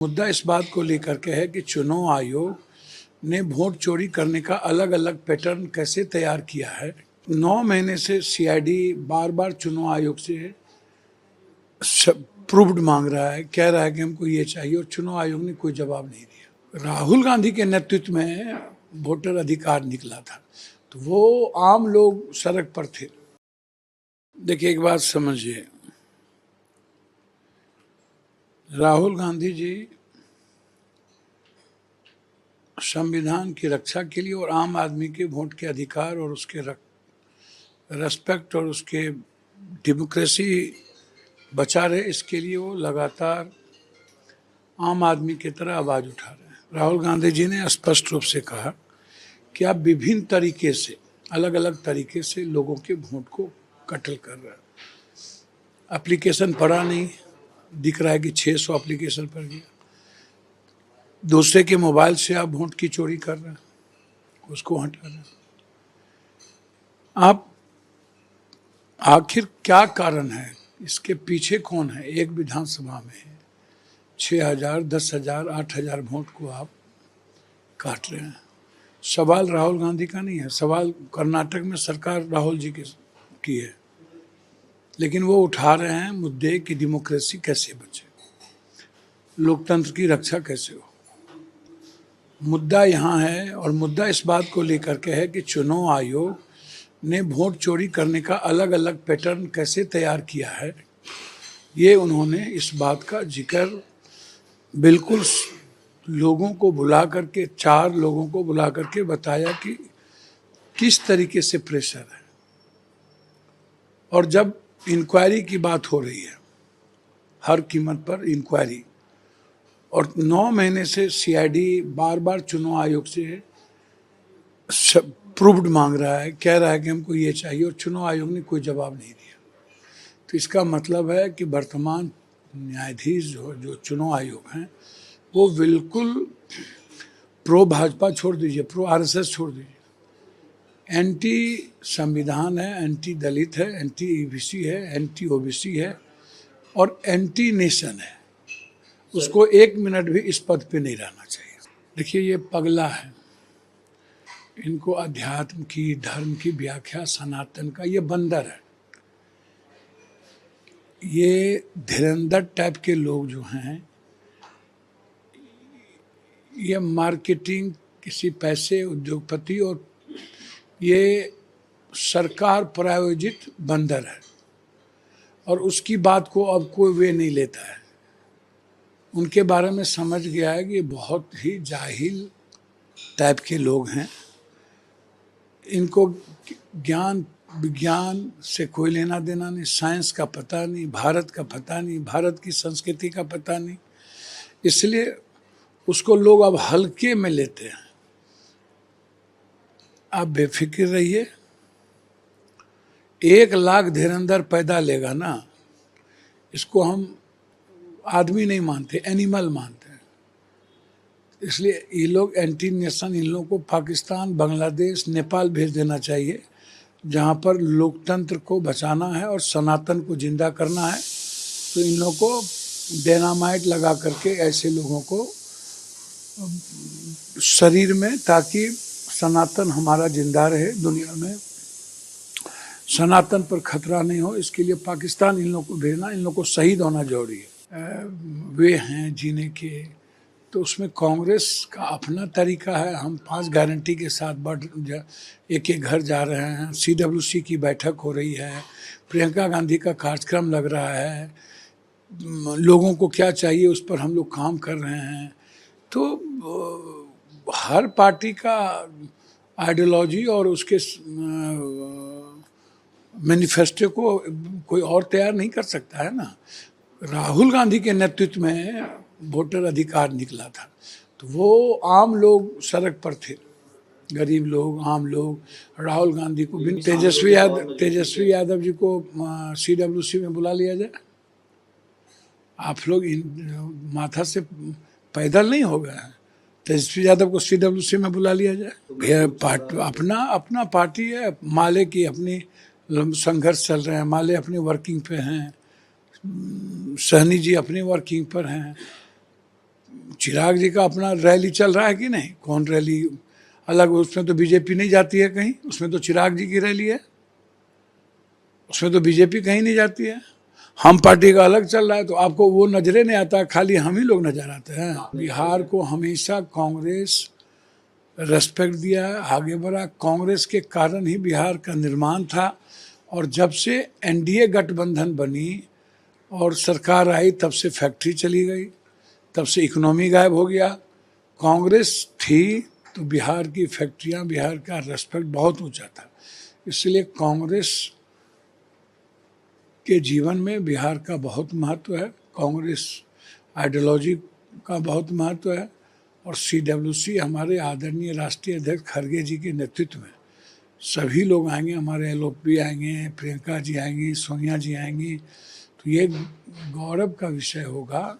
मुद्दा इस बात को लेकर के है कि चुनाव आयोग ने वोट चोरी करने का अलग अलग पैटर्न कैसे तैयार किया है। 9 महीने से सीआईडी बार बार चुनाव आयोग से प्रूफ्ड मांग रहा है, कह रहा है कि हमको ये चाहिए, और चुनाव आयोग ने कोई जवाब नहीं दिया। राहुल गांधी के नेतृत्व में वोटर अधिकार निकला था, तो वो आम लोग सड़क पर थे। देखिए, एक बात समझिए, राहुल गांधी जी संविधान की रक्षा के लिए और आम आदमी के वोट के अधिकार और उसके रेस्पेक्ट और उसके डेमोक्रेसी बचा रहे, इसके लिए वो लगातार आम आदमी की तरह आवाज़ उठा रहे हैं। राहुल गांधी जी ने स्पष्ट रूप से कहा कि आप विभिन्न तरीके से, अलग अलग तरीके से लोगों के वोट को कत्ल कर रहे हैं। एप्लीकेशन पड़ा नहीं, दिख रहा है कि 600 एप्लीकेशन पड़ गया। दूसरे के मोबाइल से आप वोट की चोरी कर रहे हैं, उसको हटा रहे हैं। आप आखिर क्या कारण है, इसके पीछे कौन है? एक विधानसभा में 6,000, 10,000, 8,000 वोट को आप काट रहे हैं। सवाल राहुल गांधी का नहीं है, सवाल कर्नाटक में सरकार राहुल जी की है, लेकिन वो उठा रहे हैं मुद्दे कि डेमोक्रेसी कैसे बचे, लोकतंत्र की रक्षा कैसे हो। मुद्दा यहाँ है, और मुद्दा इस बात को लेकर के है कि चुनाव आयोग ने वोट चोरी करने का अलग अलग पैटर्न कैसे तैयार किया है। ये उन्होंने इस बात का जिक्र बिल्कुल लोगों को बुला करके, 4 लोगों को बुला करके बताया कि किस तरीके से प्रेशर है। और जब इंक्वायरी की बात हो रही है, हर कीमत पर इंक्वायरी, और 9 महीने से सीआईडी बार बार चुनाव आयोग से प्रूफ्ड मांग रहा है, कह रहा है कि हमको ये चाहिए, और चुनाव आयोग ने कोई जवाब नहीं दिया। तो इसका मतलब है कि वर्तमान न्यायाधीश जो चुनाव आयोग हैं, वो बिल्कुल प्रो भाजपा छोड़ दीजिए, प्रो आरएसएस छोड़ दीजिए, एंटी संविधान है, एंटी दलित है, एंटी ईबीसी है, एंटी ओबीसी है और एंटी नेशन है। उसको 1 मिनट भी इस पद पे नहीं रहना चाहिए। देखिए, ये पगला है, इनको अध्यात्म की, धर्म की व्याख्या, सनातन का, ये बंदर है। ये धीरेंद्र टाइप के लोग जो हैं, ये मार्केटिंग, किसी पैसे, उद्योगपति, और ये सरकार प्रायोजित बंदर है, और उसकी बात को अब कोई वे नहीं लेता है। उनके बारे में समझ गया है कि ये बहुत ही जाहिल टाइप के लोग हैं। इनको ज्ञान विज्ञान से कोई लेना देना नहीं, साइंस का पता नहीं, भारत का पता नहीं, भारत की संस्कृति का पता नहीं, इसलिए उसको लोग अब हल्के में लेते हैं। आप बेफिक्र रहिए, 1 लाख धीरेंद्र पैदा लेगा ना, इसको हम आदमी नहीं मानते, एनिमल मानते हैं। इसलिए ये लोग एंटी नेशन, इन लोगों को पाकिस्तान, बांग्लादेश, नेपाल भेज देना चाहिए, जहाँ पर लोकतंत्र को बचाना है और सनातन को जिंदा करना है। तो इन लोगों को डायनामाइट लगा करके ऐसे लोगों को शरीर में, ताकि सनातन हमारा जिंदा रहे, दुनिया में सनातन पर खतरा नहीं हो, इसके लिए पाकिस्तान इन लोगों को भेजना, इन लोगों को शहीद होना जरूरी है। वे हैं जीने के, तो उसमें कांग्रेस का अपना तरीका है। हम 5 गारंटी के साथ एक एक घर जा रहे हैं, सीडब्ल्यूसी की बैठक हो रही है, प्रियंका गांधी का कार्यक्रम लग रहा है, लोगों को क्या चाहिए उस पर हम लोग काम कर रहे हैं। तो हर पार्टी का आइडियोलॉजी और उसके मैनिफेस्टो को कोई और तैयार नहीं कर सकता है ना। राहुल गांधी के नेतृत्व में वोटर अधिकार निकला था, तो वो आम लोग सड़क पर थे, गरीब लोग, आम लोग। राहुल गांधी को, तेजस्वी यादव जी को सीडब्ल्यूसी में बुला लिया जाए। आप लोग माथा से पैदल नहीं हो गए हैं, तेजस्वी यादव को सीडब्ल्यूसी में बुला लिया जाए। अपना पार्टी है, माले की अपनी संघर्ष चल रहे हैं, माले अपनी वर्किंग पे हैं, सहनी जी अपनी वर्किंग पर हैं, चिराग जी का अपना रैली चल रहा है कि नहीं? कौन रैली अलग? उसमें तो बीजेपी नहीं जाती है कहीं, उसमें तो चिराग जी की रैली है, उसमें तो बीजेपी कहीं नहीं जाती है। हम पार्टी का अलग चल रहा है, तो आपको वो नजरे नहीं आता, खाली हम ही लोग नजर आते हैं। बिहार को हमेशा कांग्रेस रेस्पेक्ट दिया, आगे बढ़ा। कांग्रेस के कारण ही बिहार का निर्माण था, और जब से एनडीए गठबंधन बनी और सरकार आई, तब से फैक्ट्री चली गई, तब से इकोनॉमी गायब हो गया। कांग्रेस थी तो बिहार की फैक्ट्रियां, बिहार का रेस्पेक्ट बहुत ऊंचा था। इसलिए कांग्रेस के जीवन में बिहार का बहुत महत्व है, कांग्रेस आइडियोलॉजी का बहुत महत्व है। और सीडब्ल्यूसी हमारे आदरणीय राष्ट्रीय अध्यक्ष खड़गे जी के नेतृत्व में सभी लोग आएंगे, हमारे एलओपी आएंगे, प्रियंका जी आएंगी, सोनिया जी आएंगी, तो ये गौरव का विषय होगा